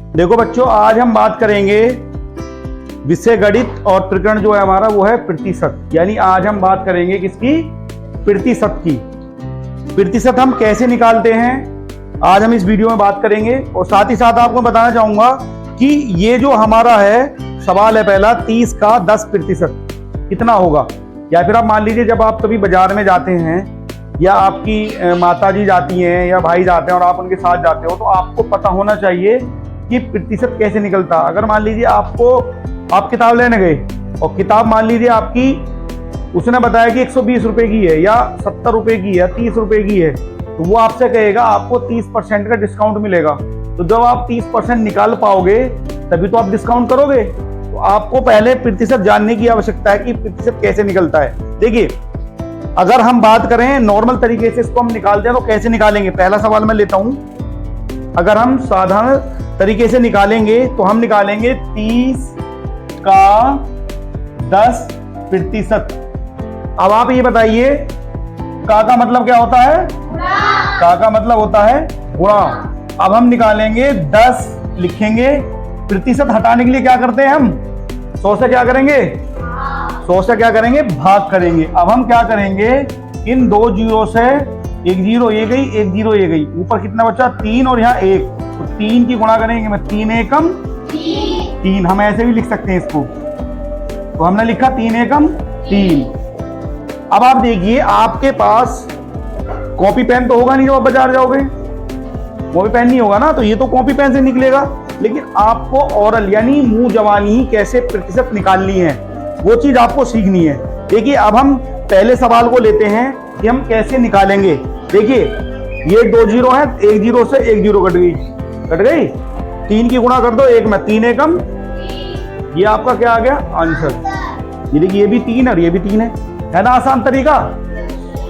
देखो बच्चों, आज हम बात करेंगे विषय गणित और प्रकरण जो है हमारा वो है प्रतिशत। यानी आज हम बात करेंगे किसकी? प्रतिशत की। प्रतिशत हम कैसे निकालते हैं आज हम इस वीडियो में बात करेंगे। और साथ ही साथ आपको बताना चाहूंगा कि ये जो हमारा है सवाल है पहला, 30 का 10% कितना होगा। या फिर आप मान लीजिए जब आप कभी बाजार में जाते हैं या आपकी माता जी जाती हैं या भाई जाते हैं और आप उनके साथ जाते हो, तो आपको पता होना चाहिए कि प्रतिशत कैसे निकलता। अगर मान लीजिए आप किताब लेने गए और किताब मान लीजिए आपकी उसने बताया कि 120 रुपए की है या 70 रुपए की है, 30 रुपए की है, तो वो आपसे कहेगा आपको 30% का डिस्काउंट मिलेगा। तो जब आप 30% निकाल पाओगे तभी तो आप डिस्काउंट करोगे। तो आपको पहले प्रतिशत जानने की आवश्यकता है कि प्रतिशत कैसे निकलता है। देखिए, अगर हम बात करें नॉर्मल तरीके से इसको हम निकालते हैं तो कैसे निकालेंगे। पहला सवाल मैं लेता हूं। अगर हम साधारण तरीके से निकालेंगे तो हम निकालेंगे 30 का 10%। अब आप ये बताइए, का मतलब क्या होता है? का मतलब होता है गुणा। अब हम निकालेंगे 10 लिखेंगे, प्रतिशत हटाने के लिए क्या करते हैं हम? 100 से क्या करेंगे? 100 से क्या करेंगे? भाग करेंगे। अब हम क्या करेंगे, इन दो जीरो से एक जीरो ये गई, एक जीरो ये गई, ऊपर कितना बचा? 3 और यहाँ 1, तो 3 की गुणा करेंगे। मैं 3 एकम 3, हम ऐसे भी लिख सकते हैं इसको। तो हमने लिखा 3 एकम 3। अब आप देखिए, आपके पास कॉपी पेन तो होगा नहीं जब आप बाजार जाओगे, कॉपी पेन नहीं होगा ना, तो ये तो कॉपी पेन से निकलेगा। लेकिन आपको ओरल यानी मुंह जबानी ही कैसे प्रतिशत निकालनी है वो चीज आपको सीखनी है। देखिए, अब हम पहले सवाल को लेते हैं कि हम कैसे निकालेंगे। देखिए, ये 2 जीरो है, एक जीरो से एक जीरो कट गई। 3 की गुणा कर दो, एक में 3 एकम, ये आपका क्या आ गया? आंसर। ये देखिए, ये भी 3 और ये भी 3 है ना। आसान तरीका।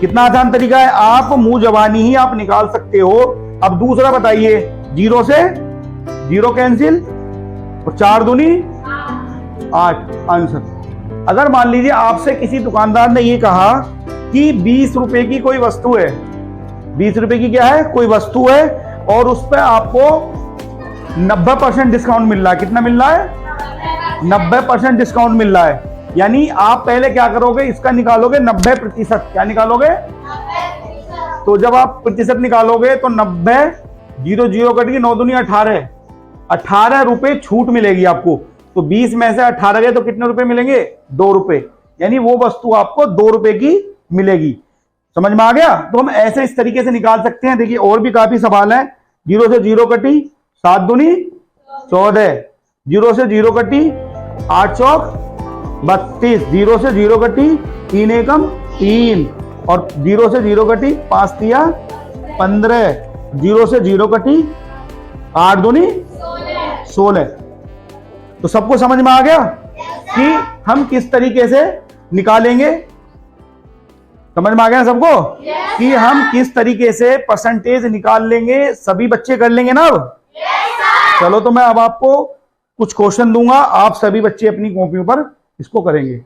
कितना आसान तरीका है, आप मुंह जबानी ही आप निकाल सकते हो। अब दूसरा बताइए, जीरो से जीरो कैंसिल और 4 दूनी 8, आंसर। अगर मान लीजिए आपसे किसी दुकानदार ने ये कहा कि 20 रुपए की कोई वस्तु है, 20 रुपए की क्या है? कोई वस्तु है, और उस पर आपको 90% डिस्काउंट मिल रहा है। कितना मिल रहा है? 90% डिस्काउंट मिल रहा है। यानी आप पहले क्या करोगे, इसका निकालोगे 90%। क्या निकालोगे? तो जब आप प्रतिशत निकालोगे तो 90, 0 0 कट गई, 9 दूनी 18 रुपए छूट मिलेगी आपको। तो 20 में से 18 गए तो कितने रुपए मिलेंगे? 2 रुपए। यानी वो वस्तु आपको 2 रुपए की मिलेगी। समझ में आ गया? तो हम ऐसे इस तरीके से निकाल सकते हैं। देखिए, और भी काफी सवाल है। 0 से 0 कटी, 7 दूनी 14, 0 से 0 कटी, 8 चौक 32, 0 से 0 कटी, 3 एकम 3, और 0 से 0 कटी, 5 तिया 15, 0 से 0 कटी, 8 दूनी 16। तो सबको समझ में आ गया कि हम किस तरीके से निकालेंगे? समझ में आ गया सबको कि हम किस तरीके से परसेंटेज निकाल लेंगे? सभी बच्चे कर लेंगे ना अब? चलो, तो मैं अब आपको कुछ क्वेश्चन दूंगा, आप सभी बच्चे अपनी कॉपी पर इसको करेंगे।